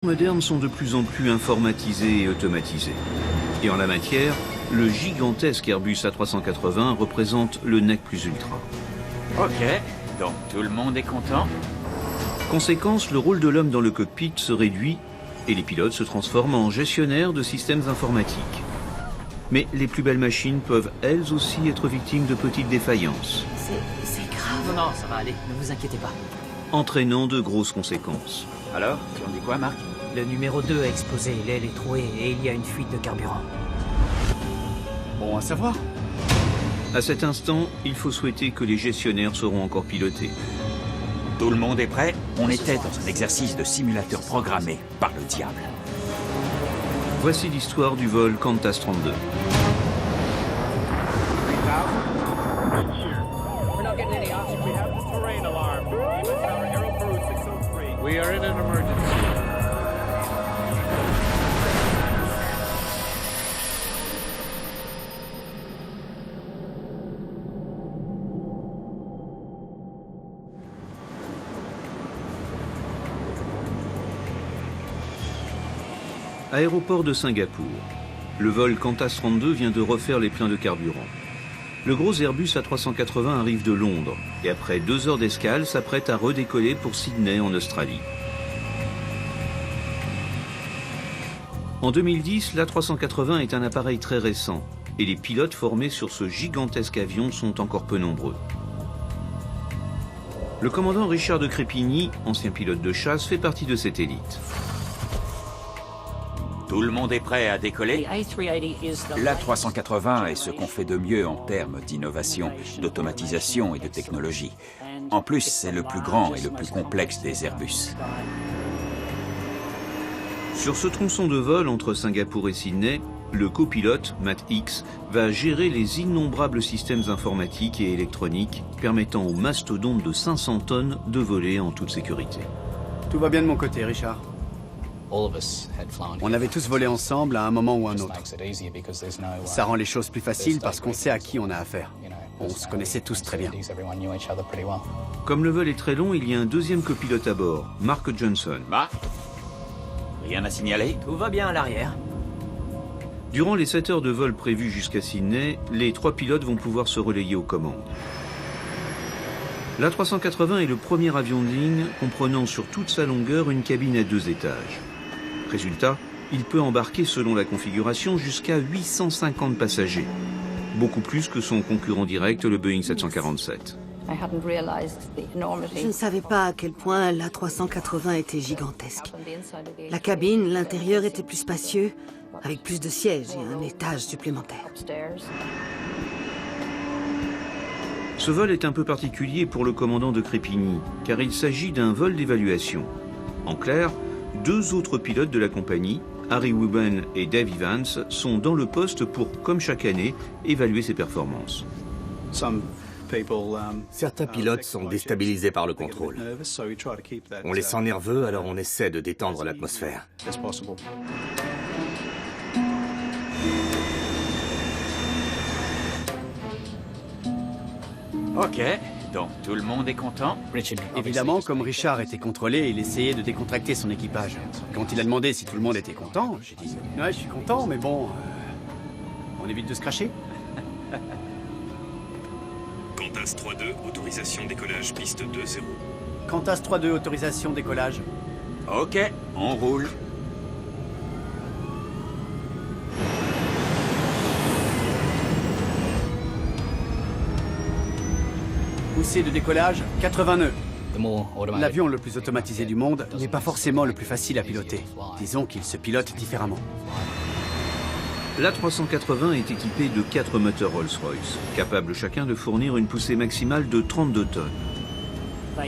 modernes sont de plus en plus informatisés et automatisés. Et en la matière, le gigantesque Airbus A380 représente le nec plus ultra. Ok, donc tout le monde est content? Conséquence, le rôle de l'homme dans le cockpit se réduit et les pilotes se transforment en gestionnaires de systèmes informatiques. Mais les plus belles machines peuvent elles aussi être victimes de petites défaillances. C'est grave. Non, ça va aller, ne vous inquiétez pas. Entraînant de grosses conséquences. Alors, tu en dis quoi, Marc? Le numéro 2 a explosé, l'aile est trouée et il y a une fuite de carburant. Bon à savoir. À cet instant, il faut souhaiter que les gestionnaires seront encore pilotés. Tout le monde est prêt? On était dans un exercice de simulateur programmé par le diable. Voici l'histoire du vol Qantas 32. We are in an emergency. Aéroport de Singapour. Le vol Qantas 32 vient de refaire les pleins de carburant. Le gros Airbus A380 arrive de Londres et après 2 heures d'escale s'apprête à redécoller pour Sydney en Australie. En 2010, l'A380 est un appareil très récent et les pilotes formés sur ce gigantesque avion sont encore peu nombreux. Le commandant Richard de Crépigny, ancien pilote de chasse, fait partie de cette élite. Tout le monde est prêt à décoller? L'A380 est ce qu'on fait de mieux en termes d'innovation, d'automatisation et de technologie. En plus, c'est le plus grand et le plus complexe des Airbus. Sur ce tronçon de vol entre Singapour et Sydney, le copilote, Matt Hicks, va gérer les innombrables systèmes informatiques et électroniques permettant au mastodonte de 500 tonnes de voler en toute sécurité. Tout va bien de mon côté, Richard. On avait tous volé ensemble à un moment ou un autre. Ça rend les choses plus faciles parce qu'on sait à qui on a affaire. On se connaissait tous très bien. Comme le vol est très long, il y a un deuxième copilote à bord, Mark Johnson. Marc? Rien à signaler? Tout va bien à l'arrière. Durant les 7 heures de vol prévues jusqu'à Sydney, les 3 pilotes vont pouvoir se relayer aux commandes. L'A380 est le premier avion de ligne comprenant sur toute sa longueur une cabine à 2 étages. Résultat, il peut embarquer selon la configuration jusqu'à 850 passagers, beaucoup plus que son concurrent direct, le Boeing 747. Je ne savais pas à quel point l'A380 était gigantesque. La cabine, l'intérieur était plus spacieux, avec plus de sièges et un étage supplémentaire. Ce vol est un peu particulier pour le commandant de Crépigny, car il s'agit d'un vol d'évaluation. En clair, 2 autres pilotes de la compagnie, Harry Wubben et Dave Evans, sont dans le poste pour, comme chaque année, évaluer ses performances. Certains pilotes sont déstabilisés par le contrôle. On les sent nerveux, alors on essaie de détendre l'atmosphère. Ok, donc tout le monde est content? Évidemment, comme Richard était contrôlé, il essayait de décontracter son équipage. Quand il a demandé si tout le monde était content, j'ai dit « Ouais, je suis content, mais bon... on évite de se cracher ?» Qantas 3-2, autorisation décollage piste 2-0. Qantas 3-2, autorisation décollage. Ok, on roule. Poussée de décollage, 80 nœuds. L'avion le plus automatisé du monde n'est pas forcément le plus facile à piloter. Disons qu'il se pilote différemment. L'A380 est équipé de 4 moteurs Rolls-Royce, capables chacun de fournir une poussée maximale de 32 tonnes.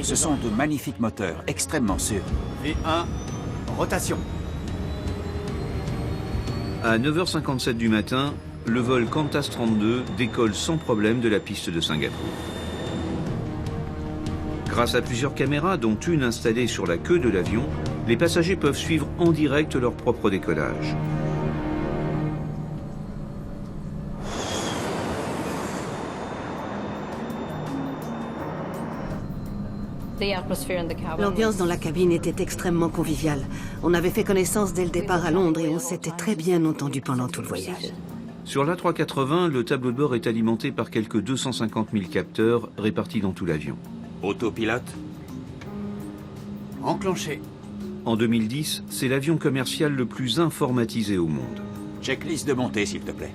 Ce sont de magnifiques moteurs, extrêmement sûrs. V1, rotation. À 9h57 du matin, le vol Qantas 32 décolle sans problème de la piste de Singapour. Grâce à plusieurs caméras, dont une installée sur la queue de l'avion, les passagers peuvent suivre en direct leur propre décollage. L'ambiance dans la cabine était extrêmement conviviale. On avait fait connaissance dès le départ à Londres et on s'était très bien entendu pendant tout le voyage. Sur l'A380, le tableau de bord est alimenté par quelques 250 000 capteurs répartis dans tout l'avion. Autopilote? Enclenché. En 2010, c'est l'avion commercial le plus informatisé au monde. Checklist de montée, s'il te plaît.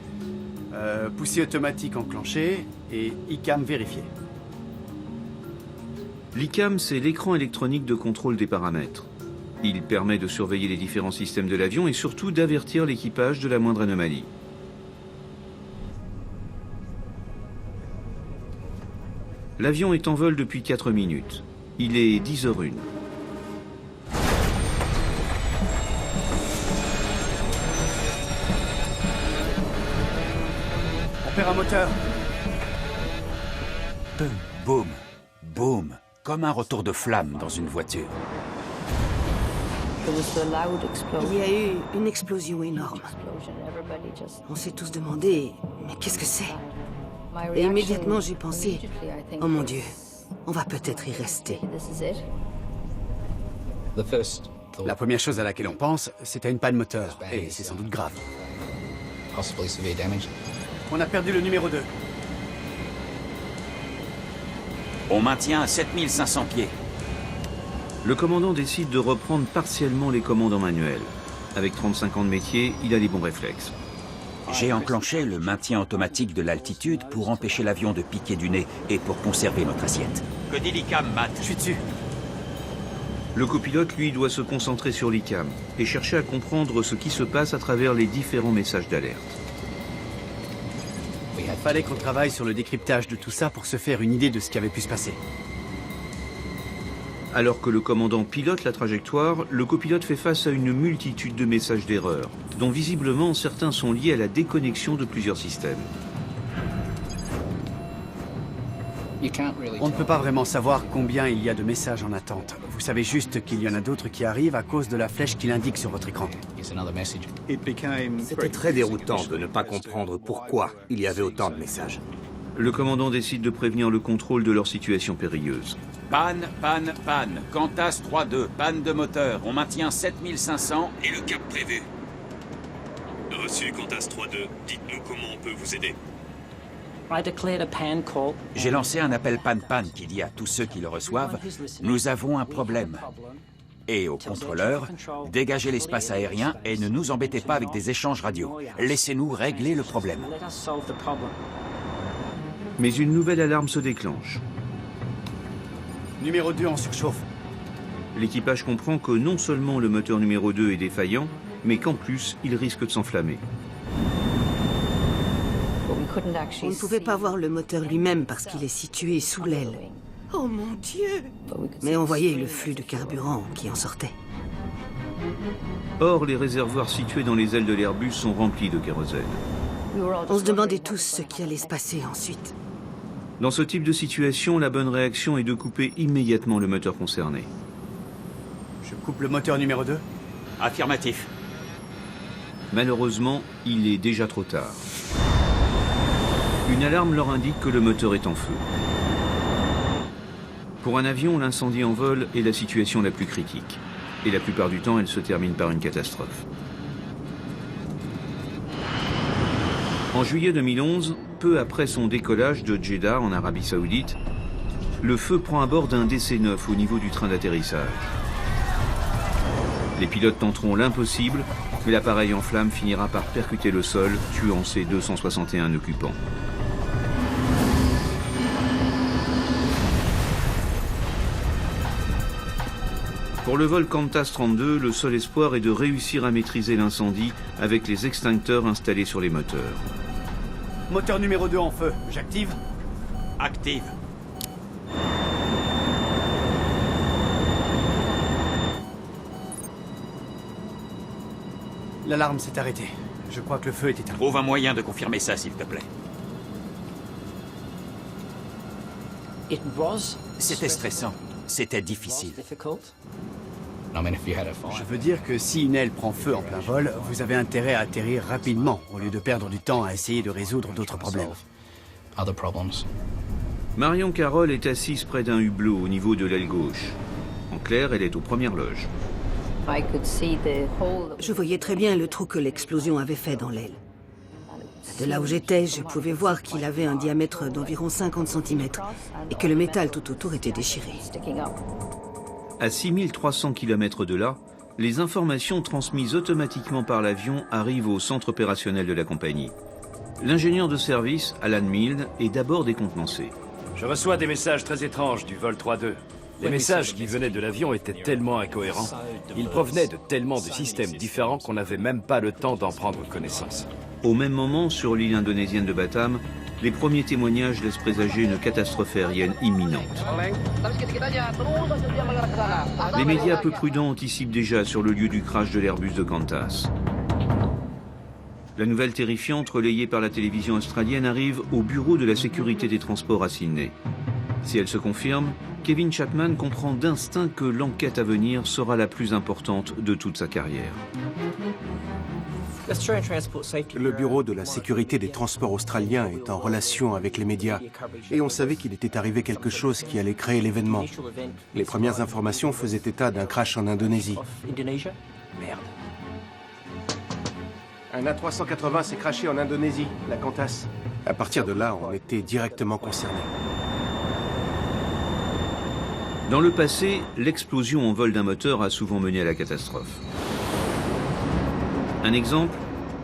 Poussée automatique enclenchée et ICAM vérifié. L'ICAM, c'est l'écran électronique de contrôle des paramètres. Il permet de surveiller les différents systèmes de l'avion et surtout d'avertir l'équipage de la moindre anomalie. L'avion est en vol depuis 4 minutes. Il est 10h01. On perd un moteur. Boum, boum, comme un retour de flamme dans une voiture. Il y a eu une explosion énorme. On s'est tous demandé, mais qu'est-ce que c'est? Et immédiatement j'ai pensé, oh mon Dieu, on va peut-être y rester. La première chose à laquelle on pense, c'est à une panne moteur. Et c'est sans doute grave. On a perdu le numéro 2. On maintient à 7500 pieds. Le commandant décide de reprendre partiellement les commandes en manuel. Avec 35 ans de métier, il a les bons réflexes. J'ai enclenché le maintien automatique de l'altitude pour empêcher l'avion de piquer du nez et pour conserver notre assiette. Que dit l'ICAM, Matt? Je suis dessus. Le copilote, lui, doit se concentrer sur l'ICAM et chercher à comprendre ce qui se passe à travers les différents messages d'alerte. Il fallait qu'on travaille sur le décryptage de tout ça pour se faire une idée de ce qui avait pu se passer. Alors que le commandant pilote la trajectoire, le copilote fait face à une multitude de messages d'erreur, dont visiblement certains sont liés à la déconnexion de plusieurs systèmes. On ne peut pas vraiment savoir combien il y a de messages en attente. Vous savez juste qu'il y en a d'autres qui arrivent à cause de la flèche qu'il indique sur votre écran. C'était très déroutant de ne pas comprendre pourquoi il y avait autant de messages. Le commandant décide de prévenir le contrôle de leur situation périlleuse. Panne, panne, panne. Qantas 3-2, panne de moteur. On maintient 7500 Et le cap prévu. Reçu Qantas 3-2, dites-nous comment on peut vous aider. J'ai lancé un appel panne-panne qui dit à tous ceux qui le reçoivent « Nous avons un problème ». Et au contrôleur, dégagez l'espace aérien et ne nous embêtez pas avec des échanges radio. Laissez-nous régler le problème. Mais une nouvelle alarme se déclenche. Numéro 2 en surchauffe. L'équipage comprend que non seulement le moteur numéro 2 est défaillant, mais qu'en plus, il risque de s'enflammer. On ne pouvait pas voir le moteur lui-même parce qu'il est situé sous l'aile. Oh mon Dieu! Mais on voyait le flux de carburant qui en sortait. Or, les réservoirs situés dans les ailes de l'Airbus sont remplis de kérosène. On se demandait tous ce qui allait se passer ensuite. Dans ce type de situation, la bonne réaction est de couper immédiatement le moteur concerné. Je coupe le moteur numéro 2. Affirmatif. Malheureusement, il est déjà trop tard. Une alarme leur indique que le moteur est en feu. Pour un avion, l'incendie en vol est la situation la plus critique. Et la plupart du temps, elle se termine par une catastrophe. En juillet 2011, peu après son décollage de Jeddah en Arabie Saoudite, le feu prend à bord d'un DC-9 au niveau du train d'atterrissage. Les pilotes tenteront l'impossible, mais l'appareil en flammes finira par percuter le sol, tuant ses 261 occupants. Pour le vol Qantas 32, le seul espoir est de réussir à maîtriser l'incendie avec les extincteurs installés sur les moteurs. Moteur numéro 2 en feu. J'active. Active. L'alarme s'est arrêtée. Je crois que le feu est éteint. Trouve un moyen de confirmer ça, s'il te plaît. C'était stressant. C'était difficile. Je veux dire que si une aile prend feu en plein vol, vous avez intérêt à atterrir rapidement, au lieu de perdre du temps à essayer de résoudre d'autres problèmes. Marion Carroll est assise près d'un hublot au niveau de l'aile gauche. En clair, elle est aux premières loges. Je voyais très bien le trou que l'explosion avait fait dans l'aile. De là où j'étais, je pouvais voir qu'il avait un diamètre d'environ 50 cm et que le métal tout autour était déchiré. À 6300 km de là, les informations transmises automatiquement par l'avion arrivent au centre opérationnel de la compagnie. L'ingénieur de service, Alan Milne, est d'abord décontenancé. Je reçois des messages très étranges du vol 3-2. Les messages qui venaient de l'avion étaient tellement incohérents. Ils provenaient de tellement de systèmes différents qu'on n'avait même pas le temps d'en prendre connaissance. Au même moment, sur l'île indonésienne de Batam, les premiers témoignages laissent présager une catastrophe aérienne imminente. Les médias peu prudents anticipent déjà sur le lieu du crash de l'Airbus de Qantas. La nouvelle terrifiante, relayée par la télévision australienne, arrive au bureau de la sécurité des transports à Sydney. Si elle se confirme, Kevin Chapman comprend d'instinct que l'enquête à venir sera la plus importante de toute sa carrière. Le bureau de la sécurité des transports australiens est en relation avec les médias et on savait qu'il était arrivé quelque chose qui allait créer l'événement. Les premières informations faisaient état d'un crash en Indonésie. Merde. Un A380 s'est crashé en Indonésie, la Qantas. À partir de là, on était directement concernés. Dans le passé, l'explosion en vol d'un moteur a souvent mené à la catastrophe. Un exemple,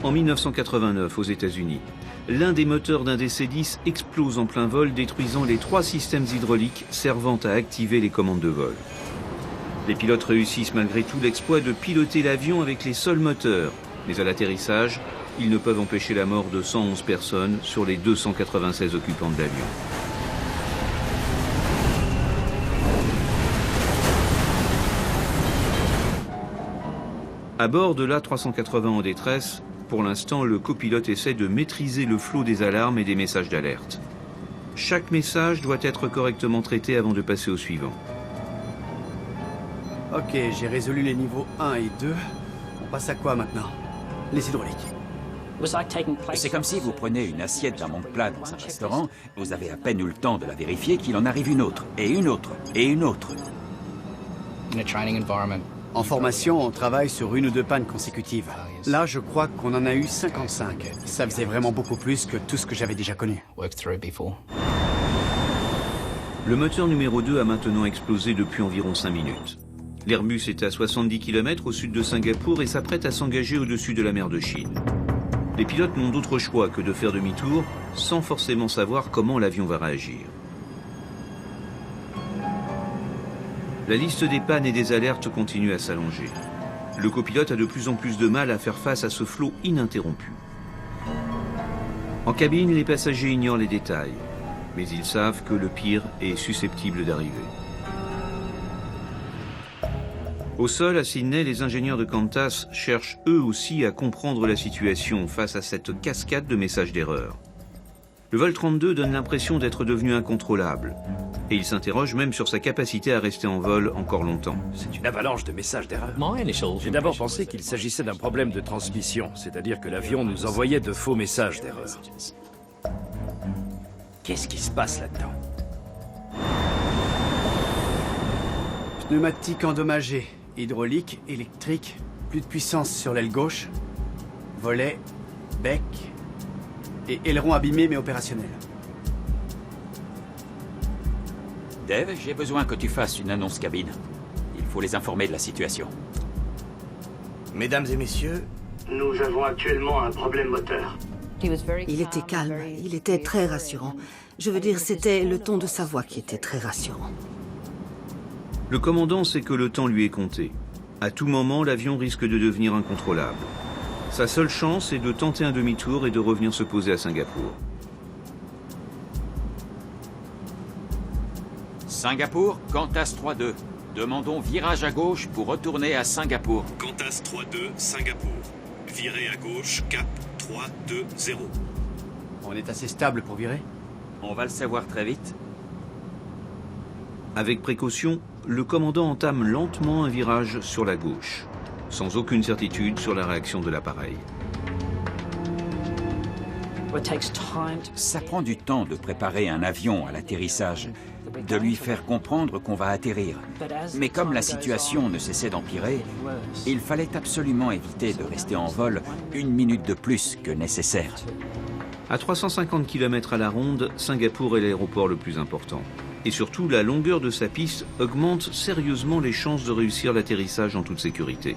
en 1989 aux États-Unis, l'un des moteurs d'un DC-10 explose en plein vol, détruisant les 3 systèmes hydrauliques servant à activer les commandes de vol. Les pilotes réussissent malgré tout l'exploit de piloter l'avion avec les seuls moteurs, mais à l'atterrissage, ils ne peuvent empêcher la mort de 111 personnes sur les 296 occupants de l'avion. À bord de l'A380 en détresse, pour l'instant, le copilote essaie de maîtriser le flot des alarmes et des messages d'alerte. Chaque message doit être correctement traité avant de passer au suivant. Ok, j'ai résolu les niveaux 1 et 2. On passe à quoi maintenant? Les hydrauliques. C'est comme si vous prenez une assiette d'un monde plat dans un restaurant, vous avez à peine eu le temps de la vérifier qu'il en arrive une autre, et une autre, et une autre. En formation, on travaille sur 1 ou 2 pannes consécutives. Là, je crois qu'on en a eu 55. Ça faisait vraiment beaucoup plus que tout ce que j'avais déjà connu. Le moteur numéro 2 a maintenant explosé depuis environ 5 minutes. L'Airbus est à 70 km au sud de Singapour et s'apprête à s'engager au-dessus de la mer de Chine. Les pilotes n'ont d'autre choix que de faire demi-tour, sans forcément savoir comment l'avion va réagir. La liste des pannes et des alertes continue à s'allonger. Le copilote a de plus en plus de mal à faire face à ce flot ininterrompu. En cabine, les passagers ignorent les détails, mais ils savent que le pire est susceptible d'arriver. Au sol, à Sydney, les ingénieurs de Qantas cherchent eux aussi à comprendre la situation face à cette cascade de messages d'erreur. Le vol 32 donne l'impression d'être devenu incontrôlable, et il s'interroge même sur sa capacité à rester en vol encore longtemps. C'est une avalanche de messages d'erreur. J'ai d'abord pensé qu'il s'agissait d'un problème de transmission, c'est-à-dire que l'avion nous envoyait de faux messages d'erreur. Qu'est-ce qui se passe là-dedans? Pneumatique endommagée, hydraulique, électrique, plus de puissance sur l'aile gauche, volet, bec et aileron abîmé mais opérationnel. Dave, j'ai besoin que tu fasses une annonce cabine. Il faut les informer de la situation. Mesdames et messieurs, nous avons actuellement un problème moteur. Il était calme, il était très rassurant. Je veux dire, c'était le ton de sa voix qui était très rassurant. Le commandant sait que le temps lui est compté. À tout moment, l'avion risque de devenir incontrôlable. Sa seule chance est de tenter un demi-tour et de revenir se poser à Singapour. Singapour, Qantas 3-2. Demandons virage à gauche pour retourner à Singapour. Qantas 3-2, Singapour. Virez à gauche, cap 3-2-0. On est assez stable pour virer? On va le savoir très vite. Avec précaution, le commandant entame lentement un virage sur la gauche, sans aucune certitude sur la réaction de l'appareil. Ça prend du temps de préparer un avion à l'atterrissage, de lui faire comprendre qu'on va atterrir. Mais comme la situation ne cessait d'empirer, il fallait absolument éviter de rester en vol une minute de plus que nécessaire. À 350 km à la ronde, Singapour est l'aéroport le plus important. Et surtout, la longueur de sa piste augmente sérieusement les chances de réussir l'atterrissage en toute sécurité.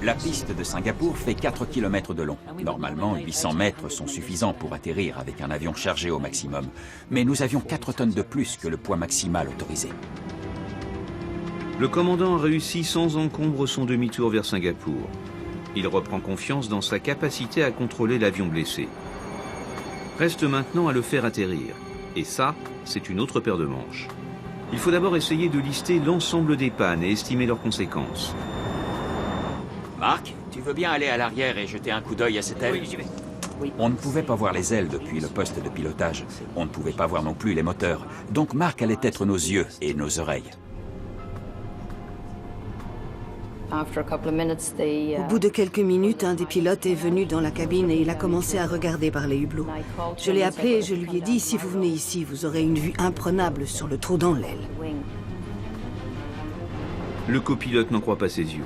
La piste de Singapour fait 4 km de long. Normalement, 800 mètres sont suffisants pour atterrir avec un avion chargé au maximum. Mais nous avions 4 tonnes de plus que le poids maximal autorisé. Le commandant a réussi sans encombre son demi-tour vers Singapour. Il reprend confiance dans sa capacité à contrôler l'avion blessé. Reste maintenant à le faire atterrir. Et ça, c'est une autre paire de manches. Il faut d'abord essayer de lister l'ensemble des pannes et estimer leurs conséquences. Marc, tu veux bien aller à l'arrière et jeter un coup d'œil à cette aile? Oui, j'y vais. On ne pouvait pas voir les ailes depuis le poste de pilotage. On ne pouvait pas voir non plus les moteurs. Donc Marc allait être nos yeux et nos oreilles. Au bout de quelques minutes, un des pilotes est venu dans la cabine et il a commencé à regarder par les hublots. Je l'ai appelé et je lui ai dit, si vous venez ici, vous aurez une vue imprenable sur le trou dans l'aile. Le copilote n'en croit pas ses yeux.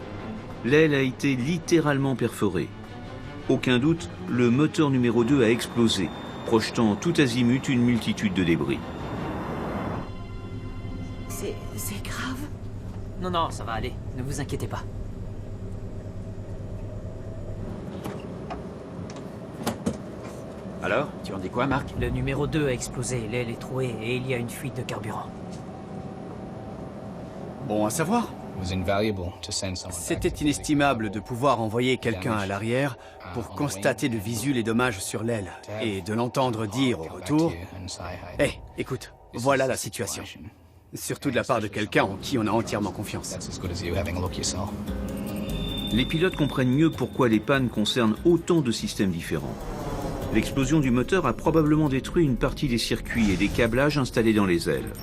L'aile a été littéralement perforée. Aucun doute, le moteur numéro 2 a explosé, projetant tout azimut une multitude de débris. C'est grave? Non, non, ça va aller. Ne vous inquiétez pas. Alors, tu en dis quoi, Marc? Le numéro 2 a explosé, l'aile est trouée et il y a une fuite de carburant. Bon à savoir. C'était inestimable de pouvoir envoyer quelqu'un à l'arrière pour constater de visu les dommages sur l'aile et de l'entendre dire au retour « Hé, écoute, voilà la situation ». Surtout de la part de quelqu'un en qui on a entièrement confiance. Les pilotes comprennent mieux pourquoi les pannes concernent autant de systèmes différents. L'explosion du moteur a probablement détruit une partie des circuits et des câblages installés dans les ailes.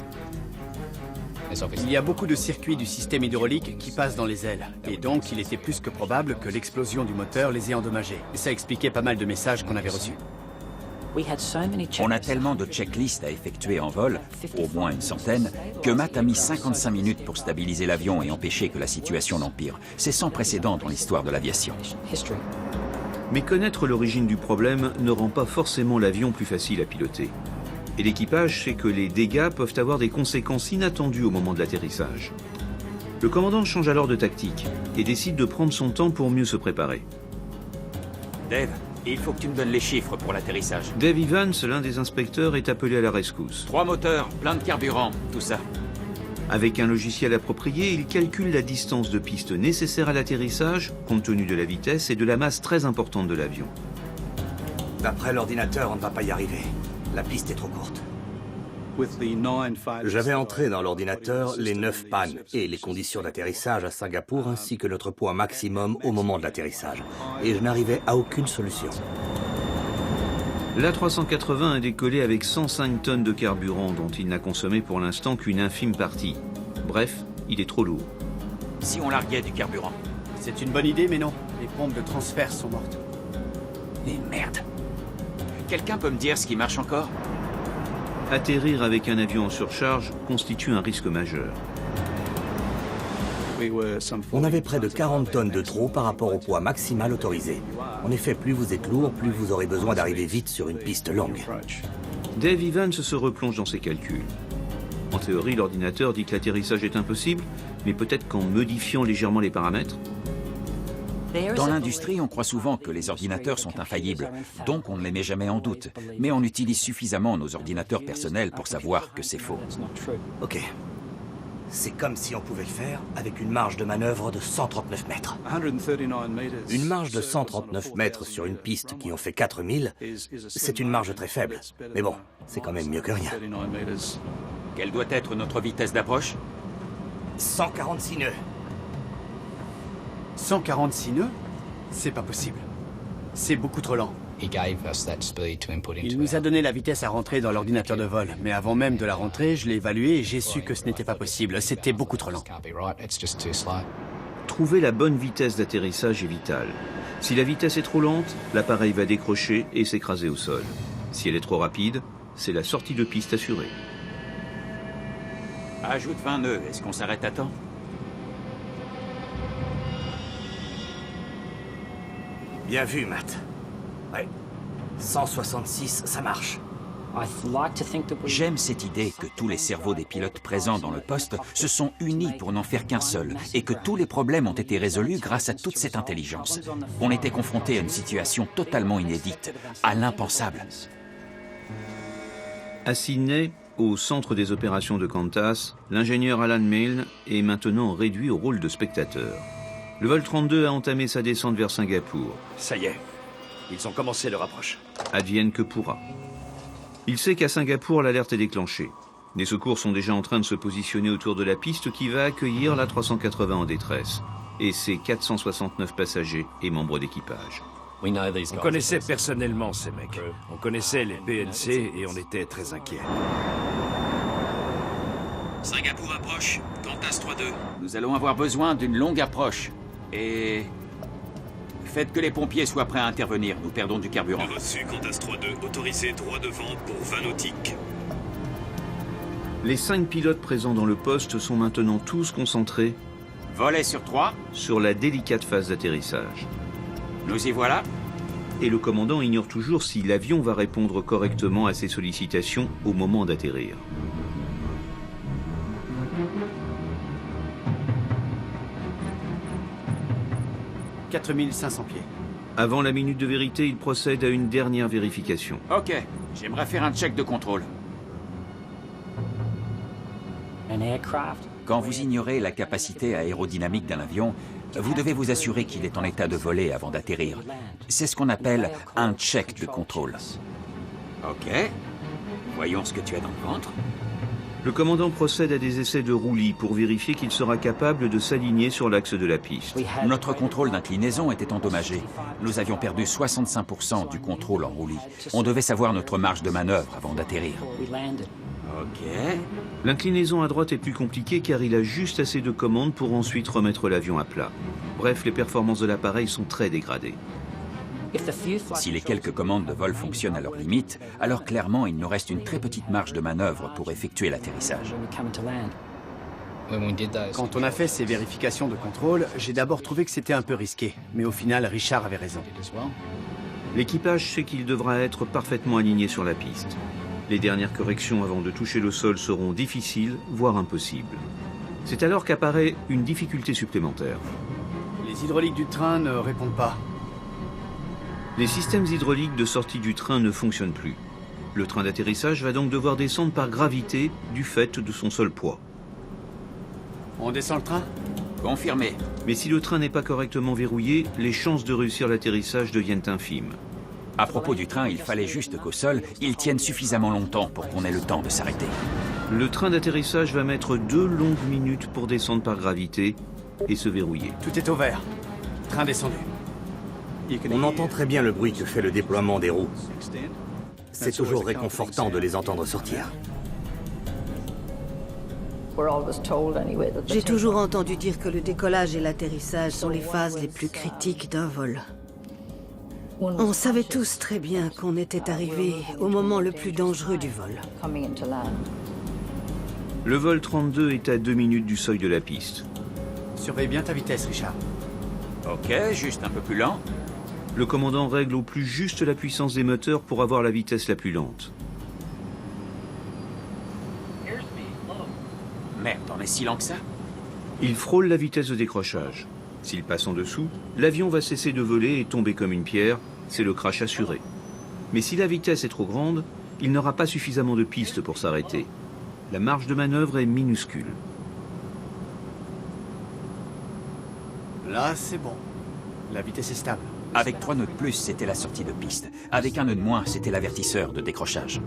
Il y a beaucoup de circuits du système hydraulique qui passent dans les ailes. Et donc, il était plus que probable que l'explosion du moteur les ait endommagés. Et ça expliquait pas mal de messages qu'on avait reçus. On a tellement de checklists à effectuer en vol, au moins une centaine, que Matt a mis 55 minutes pour stabiliser l'avion et empêcher que la situation n'empire. C'est sans précédent dans l'histoire de l'aviation. Mais connaître l'origine du problème ne rend pas forcément l'avion plus facile à piloter. Et l'équipage sait que les dégâts peuvent avoir des conséquences inattendues au moment de l'atterrissage. Le commandant change alors de tactique et décide de prendre son temps pour mieux se préparer. Dave, il faut que tu me donnes les chiffres pour l'atterrissage. Dave Evans, l'un des inspecteurs, est appelé à la rescousse. 3 moteurs, plein de carburant, tout ça. Avec un logiciel approprié, il calcule la distance de piste nécessaire à l'atterrissage, compte tenu de la vitesse et de la masse très importante de l'avion. D'après l'ordinateur, on ne va pas y arriver. La piste est trop courte. J'avais entré dans l'ordinateur les 9 pannes et les conditions d'atterrissage à Singapour ainsi que notre poids maximum au moment de l'atterrissage. Et je n'arrivais à aucune solution. L'A380 a décollé avec 105 tonnes de carburant dont il n'a consommé pour l'instant qu'une infime partie. Bref, il est trop lourd. Si on larguait du carburant? C'est une bonne idée, mais non. Les pompes de transfert sont mortes. Et merde. Quelqu'un peut me dire ce qui marche encore? Atterrir avec un avion en surcharge constitue un risque majeur. On avait près de 40 tonnes de trop par rapport au poids maximal autorisé. En effet, plus vous êtes lourd, plus vous aurez besoin d'arriver vite sur une piste longue. Dave Evans se replonge dans ses calculs. En théorie, l'ordinateur dit que l'atterrissage est impossible, mais peut-être qu'en modifiant légèrement les paramètres. Dans l'industrie, on croit souvent que les ordinateurs sont infaillibles, donc on ne les met jamais en doute. Mais on utilise suffisamment nos ordinateurs personnels pour savoir que c'est faux. Ok. C'est comme si on pouvait le faire avec une marge de manœuvre de 139 mètres. Une marge de 139 mètres sur une piste qui en fait 4000, c'est une marge très faible. Mais bon, c'est quand même mieux que rien. Quelle doit être notre vitesse d'approche? 146 nœuds. 146 nœuds? C'est pas possible. C'est beaucoup trop lent. Il nous a donné la vitesse à rentrer dans l'ordinateur de vol, mais avant même de la rentrée, je l'ai évalué et j'ai su que ce n'était pas possible. C'était beaucoup trop lent. Trouver la bonne vitesse d'atterrissage est vital. Si la vitesse est trop lente, l'appareil va décrocher et s'écraser au sol. Si elle est trop rapide, c'est la sortie de piste assurée. Ajoute 20 nœuds, est-ce qu'on s'arrête à temps? Bien vu, Matt. Ouais. 166, ça marche. J'aime cette idée que tous les cerveaux des pilotes présents dans le poste se sont unis pour n'en faire qu'un seul, et que tous les problèmes ont été résolus grâce à toute cette intelligence. On était confronté à une situation totalement inédite, à l'impensable. À Sydney, au centre des opérations de Qantas, l'ingénieur Alan Milne est maintenant réduit au rôle de spectateur. Le vol 32 a entamé sa descente vers Singapour. Ça y est, ils ont commencé leur approche. Advienne que pourra. Il sait qu'à Singapour, l'alerte est déclenchée. Des secours sont déjà en train de se positionner autour de la piste qui va accueillir la 380 en détresse et ses 469 passagers et membres d'équipage. On connaissait personnellement ces mecs. On connaissait les PNC et on était très inquiets. Singapour approche, Qantas 3-2. Nous allons avoir besoin d'une longue approche. Et... faites que les pompiers soient prêts à intervenir. Nous perdons du carburant. Reçu, Qantas 3-2. Autorisé droit devant pour 20 nautiques. Les 5 pilotes présents dans le poste sont maintenant tous concentrés Volet sur 3. Sur la délicate phase d'atterrissage. Nous y voilà. Et le commandant ignore toujours si l'avion va répondre correctement à ses sollicitations au moment d'atterrir. « 4500 pieds. » Avant la minute de vérité, il procède à une dernière vérification. Ok, j'aimerais faire un check de contrôle. Quand vous ignorez la capacité aérodynamique d'un avion, vous devez vous assurer qu'il est en état de voler avant d'atterrir. C'est ce qu'on appelle un check de contrôle. Ok. Voyons ce que tu as dans le ventre. Le commandant procède à des essais de roulis pour vérifier qu'il sera capable de s'aligner sur l'axe de la piste. Notre contrôle d'inclinaison était endommagé. Nous avions perdu 65% du contrôle en roulis. On devait savoir notre marge de manœuvre avant d'atterrir. Ok. L'inclinaison à droite est plus compliquée car il a juste assez de commandes pour ensuite remettre l'avion à plat. Bref, les performances de l'appareil sont très dégradées. Si les quelques commandes de vol fonctionnent à leur limite, alors clairement il nous reste une très petite marge de manœuvre pour effectuer l'atterrissage. Quand on a fait ces vérifications de contrôle, j'ai d'abord trouvé que c'était un peu risqué. Mais au final, Richard avait raison. L'équipage sait qu'il devra être parfaitement aligné sur la piste. Les dernières corrections avant de toucher le sol seront difficiles, voire impossibles. C'est alors qu'apparaît une difficulté supplémentaire. Les hydrauliques du train ne répondent pas. Les systèmes hydrauliques de sortie du train ne fonctionnent plus. Le train d'atterrissage va donc devoir descendre par gravité du fait de son seul poids. On descend le train ? Confirmé. Mais si le train n'est pas correctement verrouillé, les chances de réussir l'atterrissage deviennent infimes. À propos du train, il fallait juste qu'au sol, il tienne suffisamment longtemps pour qu'on ait le temps de s'arrêter. Le train d'atterrissage va mettre 2 longues minutes pour descendre par gravité et se verrouiller. Tout est au vert. Train descendu. On entend très bien le bruit que fait le déploiement des roues. C'est toujours réconfortant de les entendre sortir. J'ai toujours entendu dire que le décollage et l'atterrissage sont les phases les plus critiques d'un vol. On savait tous très bien qu'on était arrivé au moment le plus dangereux du vol. Le vol 32 est à 2 minutes du seuil de la piste. Surveille bien ta vitesse, Richard. Ok, juste un peu plus lent. Le commandant règle au plus juste la puissance des moteurs pour avoir la vitesse la plus lente. Merde, on est si lent que ça? Il frôle la vitesse de décrochage. S'il passe en dessous, l'avion va cesser de voler et tomber comme une pierre. C'est le crash assuré. Mais si la vitesse est trop grande, il n'aura pas suffisamment de piste pour s'arrêter. La marge de manœuvre est minuscule. Là, c'est bon. La vitesse est stable. Avec 3 nœuds de plus, c'était la sortie de piste. Avec un nœud de moins, c'était l'avertisseur de décrochage.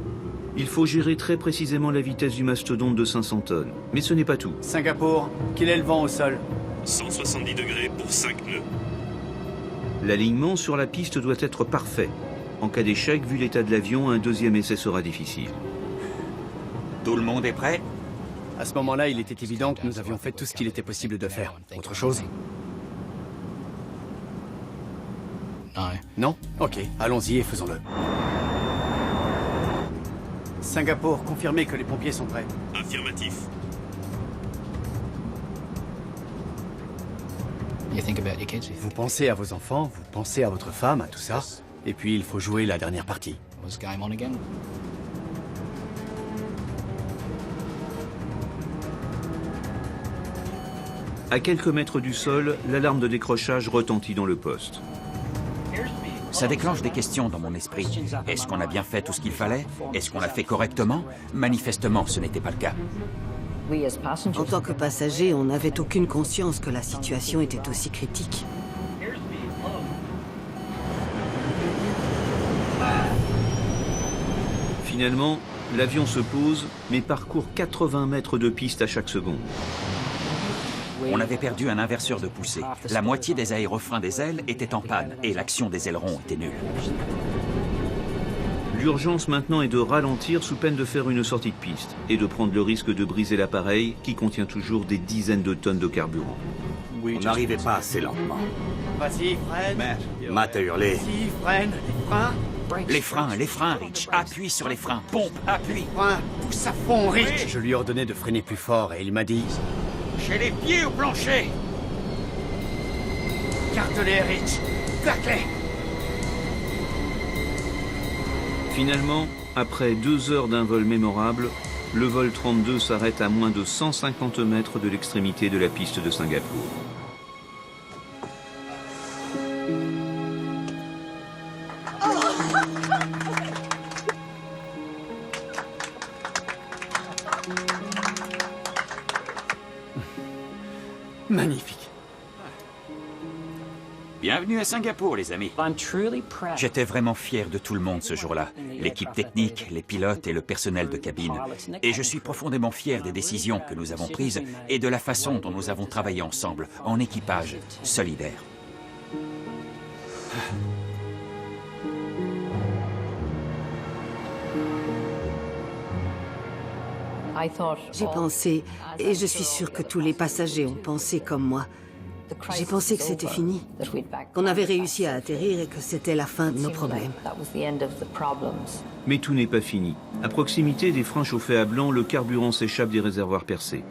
Il faut gérer très précisément la vitesse du mastodonte de 500 tonnes. Mais ce n'est pas tout. Singapour, quel est le vent au sol? 170 degrés pour 5 nœuds. L'alignement sur la piste doit être parfait. En cas d'échec, vu l'état de l'avion, un deuxième essai sera difficile. Tout le monde est prêt? À ce moment-là, il était évident que nous avions fait tout ce qu'il était possible de faire. Autre chose? Non? Ok, allons-y et faisons-le. Singapour, confirmez que les pompiers sont prêts. Affirmatif. Vous pensez à vos enfants, vous pensez à votre femme, à tout ça. Et puis il faut jouer la dernière partie. À quelques mètres du sol, l'alarme de décrochage retentit dans le poste. Ça déclenche des questions dans mon esprit. Est-ce qu'on a bien fait tout ce qu'il fallait? Est-ce qu'on l'a fait correctement? Manifestement, ce n'était pas le cas. En tant que passager, on n'avait aucune conscience que la situation était aussi critique. Finalement, l'avion se pose, mais parcourt 80 mètres de piste à chaque seconde. On avait perdu un inverseur de poussée. La moitié des aérofreins des ailes étaient en panne et l'action des ailerons était nulle. L'urgence maintenant est de ralentir sous peine de faire une sortie de piste et de prendre le risque de briser l'appareil qui contient toujours des dizaines de tonnes de carburant. On n'arrivait pas assez lentement. Vas-y, freine. Matt a hurlé. Vas-y, freine. Les freins. Les freins, Rich. Appuie sur les freins. Pompe, appuie. Frein. Pousse à fond, Rich. Je lui ai ordonné de freiner plus fort et il m'a dit... J'ai les pieds au plancher. Garde-les, Rich. Garde-les. Finalement, après 2 heures d'un vol mémorable, le vol 32 s'arrête à moins de 150 mètres de l'extrémité de la piste de Singapour. Magnifique. Bienvenue à Singapour, les amis. J'étais vraiment fier de tout le monde ce jour-là. L'équipe technique, les pilotes et le personnel de cabine. Et je suis profondément fier des décisions que nous avons prises et de la façon dont nous avons travaillé ensemble, en équipage, solidaire. J'ai pensé, et je suis sûre que tous les passagers ont pensé comme moi, j'ai pensé que c'était fini, qu'on avait réussi à atterrir et que c'était la fin de nos problèmes. Mais tout n'est pas fini. À proximité des freins chauffés à blanc, le carburant s'échappe des réservoirs percés.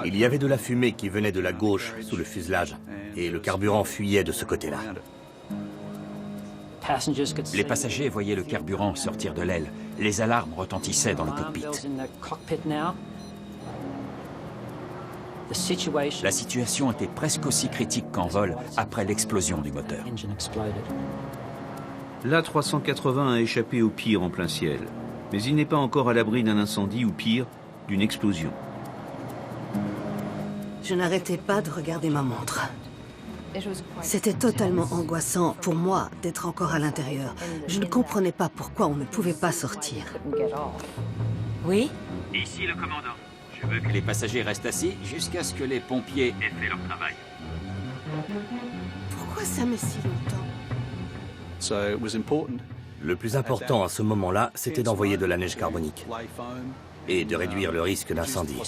Il y avait de la fumée qui venait de la gauche sous le fuselage et le carburant fuyait de ce côté-là. Les passagers voyaient le carburant sortir de l'aile. Les alarmes retentissaient dans le cockpit. La situation était presque aussi critique qu'en vol après l'explosion du moteur. L'A380 a échappé au pire en plein ciel, mais il n'est pas encore à l'abri d'un incendie ou pire, d'une explosion. Je n'arrêtais pas de regarder ma montre. C'était totalement angoissant pour moi d'être encore à l'intérieur. Je ne comprenais pas pourquoi on ne pouvait pas sortir. Oui? Ici le commandant. Je veux que les passagers restent assis jusqu'à ce que les pompiers aient fait leur travail. Pourquoi ça met si longtemps? Le plus important à ce moment-là, c'était d'envoyer de la neige carbonique et de réduire le risque d'incendie.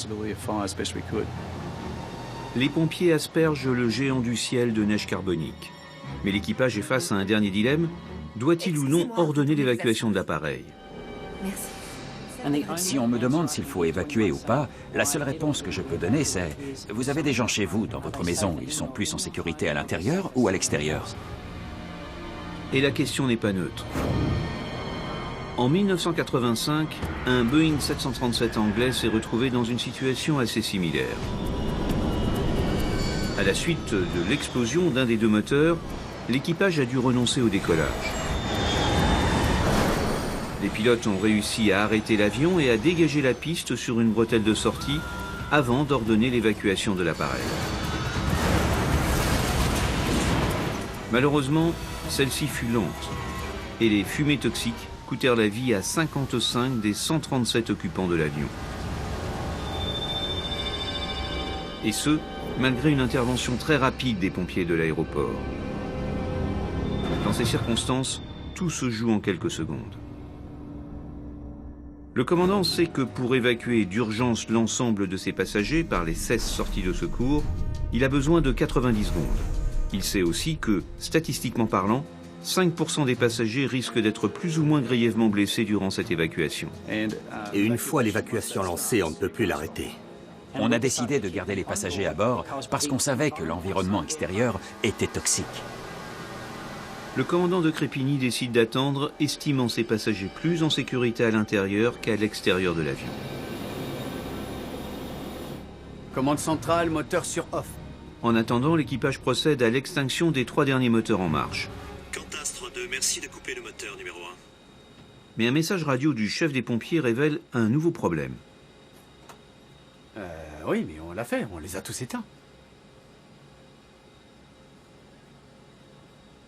Les pompiers aspergent le géant du ciel de neige carbonique. Mais l'équipage est face à un dernier dilemme. Doit-il ou non ordonner l'évacuation de l'appareil? Merci. Si on me demande s'il faut évacuer ou pas, la seule réponse que je peux donner, c'est « Vous avez des gens chez vous, dans votre maison, ils sont plus en sécurité à l'intérieur ou à l'extérieur ?» Et la question n'est pas neutre. En 1985, un Boeing 737 anglais s'est retrouvé dans une situation assez similaire. À la suite de l'explosion d'un des 2 moteurs, l'équipage a dû renoncer au décollage. Les pilotes ont réussi à arrêter l'avion et à dégager la piste sur une bretelle de sortie avant d'ordonner l'évacuation de l'appareil. Malheureusement, celle-ci fut lente et les fumées toxiques coûtèrent la vie à 55 des 137 occupants de l'avion. Et ce, malgré une intervention très rapide des pompiers de l'aéroport. Dans ces circonstances, tout se joue en quelques secondes. Le commandant sait que pour évacuer d'urgence l'ensemble de ses passagers par les 16 sorties de secours, il a besoin de 90 secondes. Il sait aussi que, statistiquement parlant, 5% des passagers risquent d'être plus ou moins grièvement blessés durant cette évacuation. Et une fois l'évacuation lancée, on ne peut plus l'arrêter. On a décidé de garder les passagers à bord parce qu'on savait que l'environnement extérieur était toxique. Le commandant de Crépigny décide d'attendre, estimant ses passagers plus en sécurité à l'intérieur qu'à l'extérieur de l'avion. Commande centrale, moteur sur off. En attendant, l'équipage procède à l'extinction des 3 derniers moteurs en marche. Qantas 3-2, merci de couper le moteur numéro 1. Mais un message radio du chef des pompiers révèle un nouveau problème. Oui, mais on l'a fait, on les a tous éteints.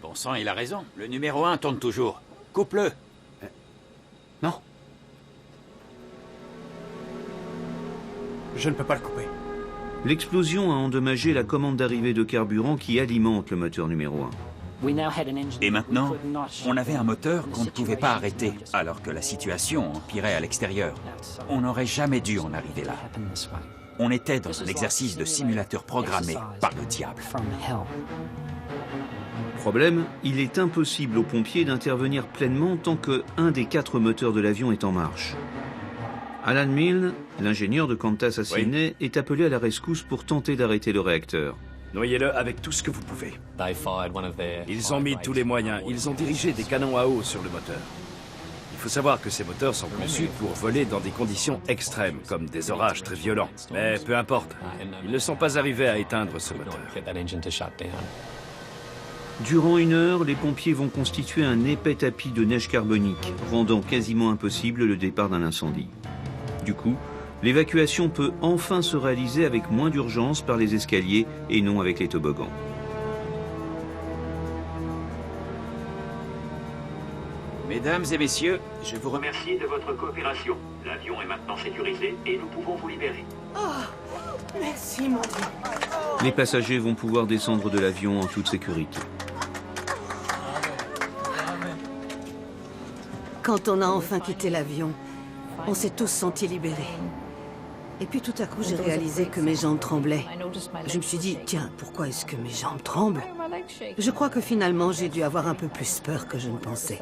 Bon sang, il a raison. Le numéro 1 tourne toujours. Coupe-le. Non. Je ne peux pas le couper. L'explosion a endommagé la commande d'arrivée de carburant qui alimente le moteur numéro 1. Et maintenant, on avait un moteur qu'on ne pouvait pas arrêter, alors que la situation empirait à l'extérieur. On n'aurait jamais dû en arriver là. On était dans un exercice de simulateur programmé par le diable. Problème, il est impossible aux pompiers d'intervenir pleinement tant qu'un des 4 moteurs de l'avion est en marche. Alan Milne, l'ingénieur de Qantas à Sydney, est appelé à la rescousse pour tenter d'arrêter le réacteur. Noyez-le avec tout ce que vous pouvez. Ils ont mis tous les moyens, ils ont dirigé des canons à eau sur le moteur. Il faut savoir que ces moteurs sont conçus pour voler dans des conditions extrêmes, comme des orages très violents. Mais peu importe, ils ne sont pas arrivés à éteindre ce moteur. Durant 1 heure, les pompiers vont constituer un épais tapis de neige carbonique, rendant quasiment impossible le départ d'un incendie. Du coup, l'évacuation peut enfin se réaliser avec moins d'urgence par les escaliers et non avec les toboggans. Mesdames et messieurs, je vous Merci de votre coopération. L'avion est maintenant sécurisé et nous pouvons vous libérer. Oh, merci mon Dieu. Les passagers vont pouvoir descendre de l'avion en toute sécurité. Quand on a enfin quitté l'avion, on s'est tous sentis libérés. Et puis tout à coup, j'ai réalisé que mes jambes tremblaient. Je me suis dit, tiens, pourquoi est-ce que mes jambes tremblent? Je crois que finalement, j'ai dû avoir un peu plus peur que je ne pensais.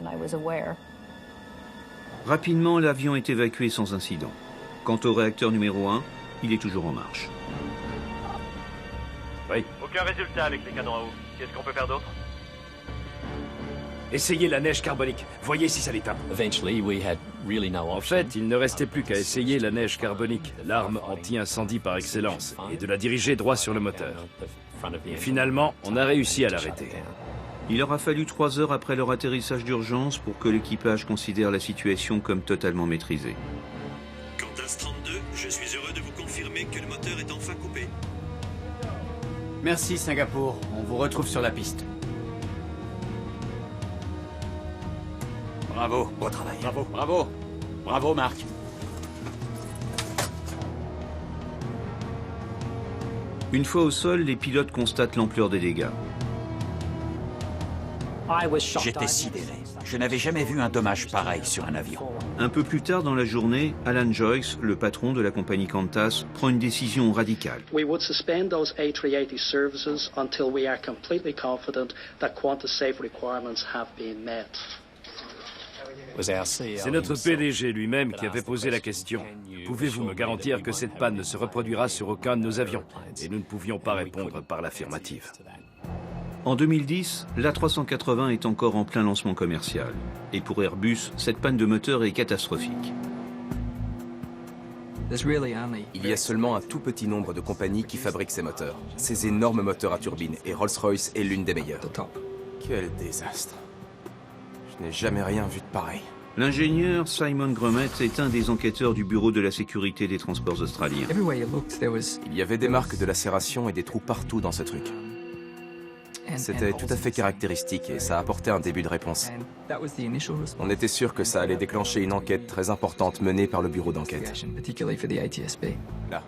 Rapidement, l'avion est évacué sans incident. Quant au réacteur numéro 1, il est toujours en marche. Oui. Aucun résultat avec les canons à eau. Qu'est-ce qu'on peut faire d'autre? Essayez la neige carbonique. Voyez si ça l'éteint. En fait, il ne restait plus qu'à essayer la neige carbonique, l'arme anti-incendie par excellence, et de la diriger droit sur le moteur. Et finalement, on a réussi à l'arrêter. Il aura fallu 3 heures après leur atterrissage d'urgence pour que l'équipage considère la situation comme totalement maîtrisée. Qantas 32, je suis heureux de vous confirmer que le moteur est enfin coupé. Merci Singapour, on vous retrouve sur la piste. Bravo. Bon travail. Bravo. Bravo. Bravo, Marc. Une fois au sol, les pilotes constatent l'ampleur des dégâts. J'étais sidéré. Je n'avais jamais vu un dommage pareil sur un avion. Un peu plus tard dans la journée, Alan Joyce, le patron de la compagnie Qantas, prend une décision radicale. We would suspend those A380 services until we are completely confident that Qantas safe requirements have been met. C'est notre PDG lui-même qui avait posé la question. Pouvez-vous me garantir que cette panne ne se reproduira sur aucun de nos avions? Et nous ne pouvions pas répondre par l'affirmative. En 2010, l'A380 est encore en plein lancement commercial. Et pour Airbus, cette panne de moteur est catastrophique. Il y a seulement un tout petit nombre de compagnies qui fabriquent ces moteurs. Ces énormes moteurs à turbine, et Rolls-Royce est l'une des meilleures. Quel désastre. Je n'ai jamais rien vu de pareil. L'ingénieur Simon Grummet est un des enquêteurs du Bureau de la sécurité des transports australiens. Il y avait des marques de lacération et des trous partout dans ce truc. C'était tout à fait caractéristique et ça apportait un début de réponse. On était sûr que ça allait déclencher une enquête très importante menée par le bureau d'enquête. Là.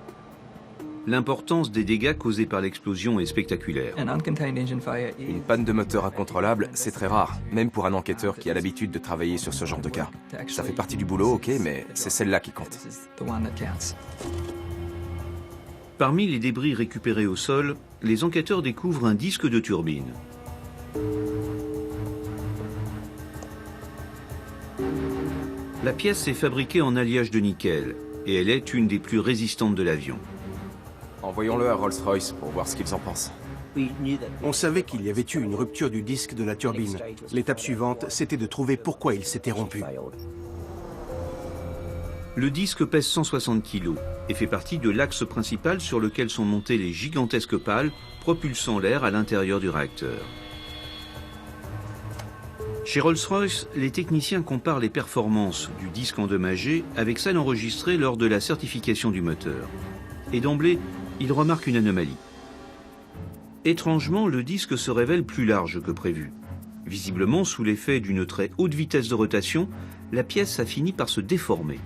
L'importance des dégâts causés par l'explosion est spectaculaire. Une panne de moteur incontrôlable, c'est très rare, même pour un enquêteur qui a l'habitude de travailler sur ce genre de cas. Ça fait partie du boulot, ok, mais c'est celle-là qui compte. Parmi les débris récupérés au sol, les enquêteurs découvrent un disque de turbine. La pièce est fabriquée en alliage de nickel et elle est une des plus résistantes de l'avion. Envoyons-le à Rolls-Royce pour voir ce qu'ils en pensent. On savait qu'il y avait eu une rupture du disque de la turbine. L'étape suivante, c'était de trouver pourquoi il s'était rompu. Le disque pèse 160 kg et fait partie de l'axe principal sur lequel sont montées les gigantesques pales propulsant l'air à l'intérieur du réacteur. Chez Rolls-Royce, les techniciens comparent les performances du disque endommagé avec celles enregistrées lors de la certification du moteur. Et d'emblée, ils remarquent une anomalie. Étrangement, le disque se révèle plus large que prévu. Visiblement, sous l'effet d'une très haute vitesse de rotation, la pièce a fini par se déformer.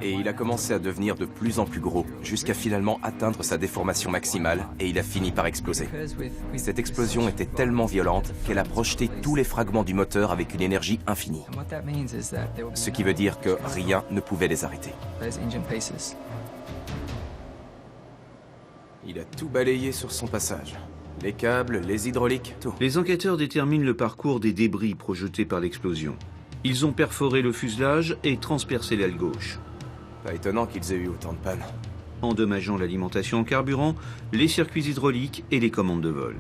Et il a commencé à devenir de plus en plus gros, jusqu'à finalement atteindre sa déformation maximale, et il a fini par exploser. Cette explosion était tellement violente qu'elle a projeté tous les fragments du moteur avec une énergie infinie. Ce qui veut dire que rien ne pouvait les arrêter. Il a tout balayé sur son passage. Les câbles, les hydrauliques, tout. Les enquêteurs déterminent le parcours des débris projetés par l'explosion. Ils ont perforé le fuselage et transpercé l'aile gauche. Pas étonnant qu'ils aient eu autant de pannes. Endommageant l'alimentation en carburant, les circuits hydrauliques et les commandes de vol.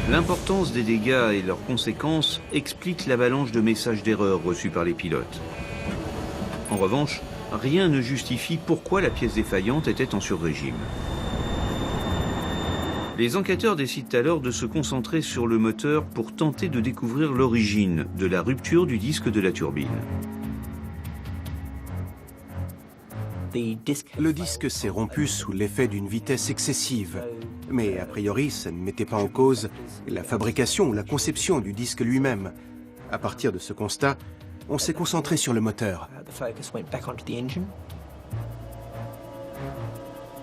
L'importance des dégâts et leurs conséquences explique l'avalanche de messages d'erreur reçus par les pilotes. En revanche, rien ne justifie pourquoi la pièce défaillante était en sur-régime. Les enquêteurs décident alors de se concentrer sur le moteur pour tenter de découvrir l'origine de la rupture du disque de la turbine. Le disque s'est rompu sous l'effet d'une vitesse excessive. Mais a priori, ça ne mettait pas en cause la fabrication ou la conception du disque lui-même. À partir de ce constat, on s'est concentré sur le moteur.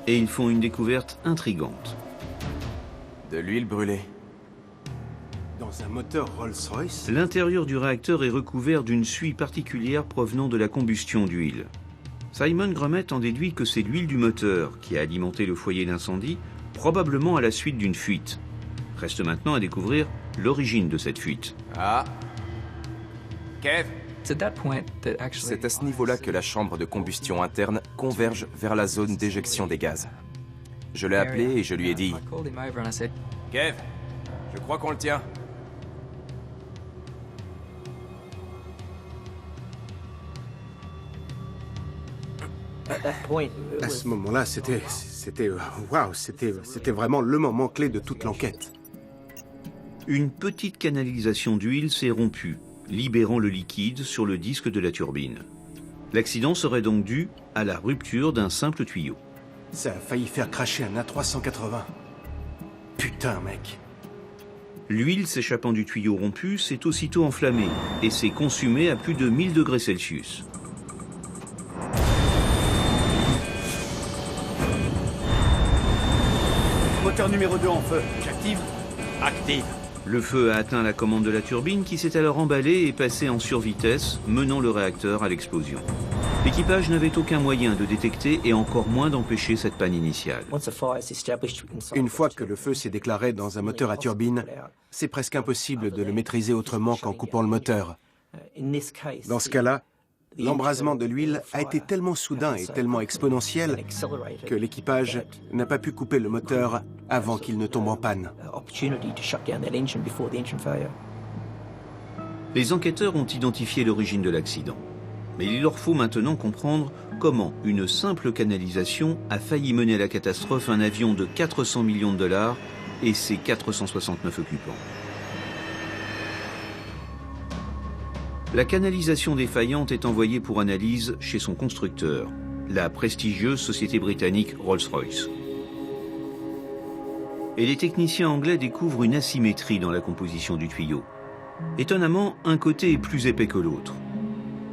Et ils font une découverte intrigante. De l'huile brûlée. Dans un moteur Rolls-Royce, l'intérieur du réacteur est recouvert d'une suie particulière provenant de la combustion d'huile. Simon Grummet en déduit que c'est l'huile du moteur qui a alimenté le foyer d'incendie, probablement à la suite d'une fuite. Reste maintenant à découvrir l'origine de cette fuite. Ah. Kev. C'est à ce niveau-là que la chambre de combustion interne converge vers la zone d'éjection des gaz. Je l'ai appelé et je lui ai dit « Kev, je crois qu'on le tient. » À ce moment-là, c'était vraiment le moment clé de toute l'enquête. Une petite canalisation d'huile s'est rompue, libérant le liquide sur le disque de la turbine. L'accident serait donc dû à la rupture d'un simple tuyau. Ça a failli faire cracher un A380. Putain, mec. L'huile s'échappant du tuyau rompu s'est aussitôt enflammée et s'est consumée à plus de 1000 degrés Celsius. Moteur numéro 2 en feu. J'active. Active. Le feu a atteint la commande de la turbine qui s'est alors emballée et passée en survitesse, menant le réacteur à l'explosion. L'équipage n'avait aucun moyen de détecter et encore moins d'empêcher cette panne initiale. Une fois que le feu s'est déclaré dans un moteur à turbine, c'est presque impossible de le maîtriser autrement qu'en coupant le moteur. Dans ce cas-là, l'embrasement de l'huile a été tellement soudain et tellement exponentiel que l'équipage n'a pas pu couper le moteur avant qu'il ne tombe en panne. Les enquêteurs ont identifié l'origine de l'accident. Mais il leur faut maintenant comprendre comment une simple canalisation a failli mener à la catastrophe un avion de 400 millions de dollars et ses 469 occupants. La canalisation défaillante est envoyée pour analyse chez son constructeur, la prestigieuse société britannique Rolls-Royce. Et les techniciens anglais découvrent une asymétrie dans la composition du tuyau. Étonnamment, un côté est plus épais que l'autre.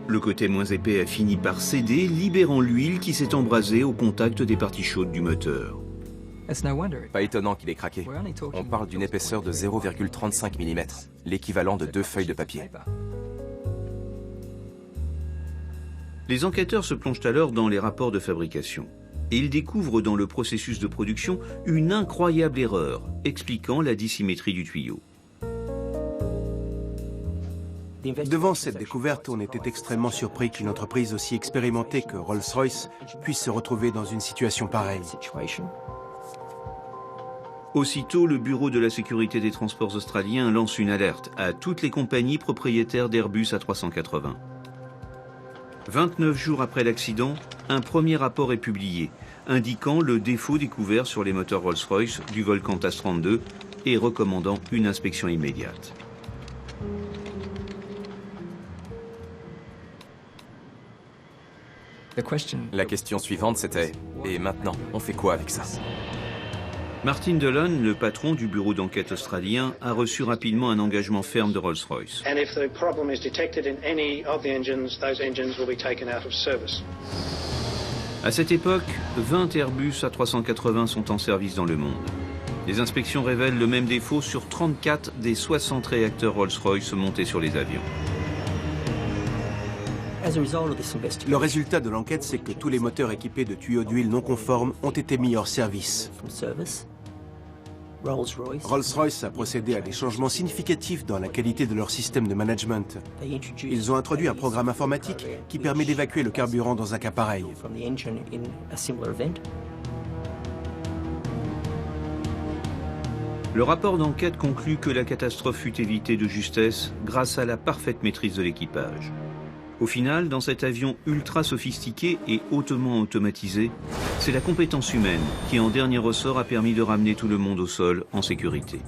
Le côté moins épais a fini par céder, libérant l'huile qui s'est embrasée au contact des parties chaudes du moteur. Pas étonnant qu'il ait craqué. On parle d'une épaisseur de 0,35 mm, l'équivalent de 2 feuilles de papier. Les enquêteurs se plongent alors dans les rapports de fabrication. Et ils découvrent dans le processus de production une incroyable erreur, expliquant la dissymétrie du tuyau. Devant cette découverte, on était extrêmement surpris qu'une entreprise aussi expérimentée que Rolls-Royce puisse se retrouver dans une situation pareille. Aussitôt, le Bureau de la sécurité des transports australiens lance une alerte à toutes les compagnies propriétaires d'Airbus A380. 29 jours après l'accident, un premier rapport est publié, indiquant le défaut découvert sur les moteurs Rolls-Royce du vol Qantas 32 et recommandant une inspection immédiate. La question suivante, c'était « Et maintenant, on fait quoi avec ça ?» Martin Dillon, le patron du bureau d'enquête australien, a reçu rapidement un engagement ferme de Rolls-Royce. À cette époque, 20 Airbus A380 sont en service dans le monde. Les inspections révèlent le même défaut sur 34 des 60 réacteurs Rolls-Royce montés sur les avions. Le résultat de l'enquête, c'est que tous les moteurs équipés de tuyaux d'huile non conformes ont été mis hors service. Rolls-Royce a procédé à des changements significatifs dans la qualité de leur système de management. Ils ont introduit un programme informatique qui permet d'évacuer le carburant dans un cas pareil. Le rapport d'enquête conclut que la catastrophe fut évitée de justesse grâce à la parfaite maîtrise de l'équipage. Au final, dans cet avion ultra sophistiqué et hautement automatisé, c'est la compétence humaine qui, en dernier ressort, a permis de ramener tout le monde au sol en sécurité.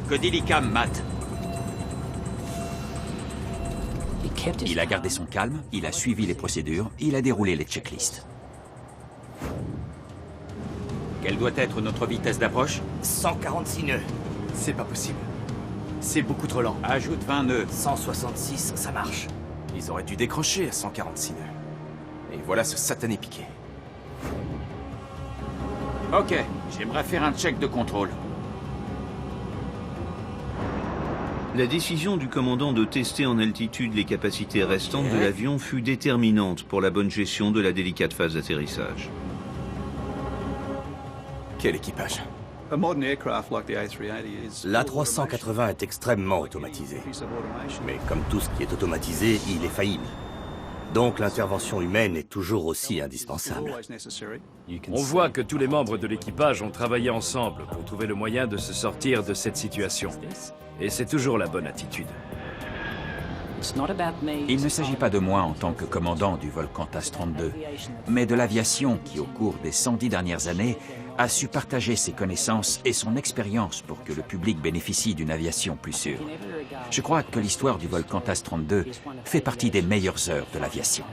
Codilicam, Matt. Il a gardé son calme, il a suivi les procédures, il a déroulé les checklists. Quelle doit être notre vitesse d'approche? 146 nœuds. C'est pas possible. C'est beaucoup trop lent. Ajoute 20 nœuds. 166, ça marche. Ils auraient dû décrocher à 146 nœuds. Et voilà ce satané piqué. Ok, j'aimerais faire un check de contrôle. La décision du commandant de tester en altitude les capacités restantes de l'avion fut déterminante pour la bonne gestion de la délicate phase d'atterrissage. Quel équipage! L'A380 est extrêmement automatisé. Mais comme tout ce qui est automatisé, il est faillible. Donc l'intervention humaine est toujours aussi indispensable. On voit que tous les membres de l'équipage ont travaillé ensemble pour trouver le moyen de se sortir de cette situation. Et c'est toujours la bonne attitude. Il ne s'agit pas de moi en tant que commandant du vol Qantas 32, mais de l'aviation qui, au cours des 110 dernières années, a su partager ses connaissances et son expérience pour que le public bénéficie d'une aviation plus sûre. Je crois que l'histoire du vol Qantas 32 fait partie des meilleures heures de l'aviation.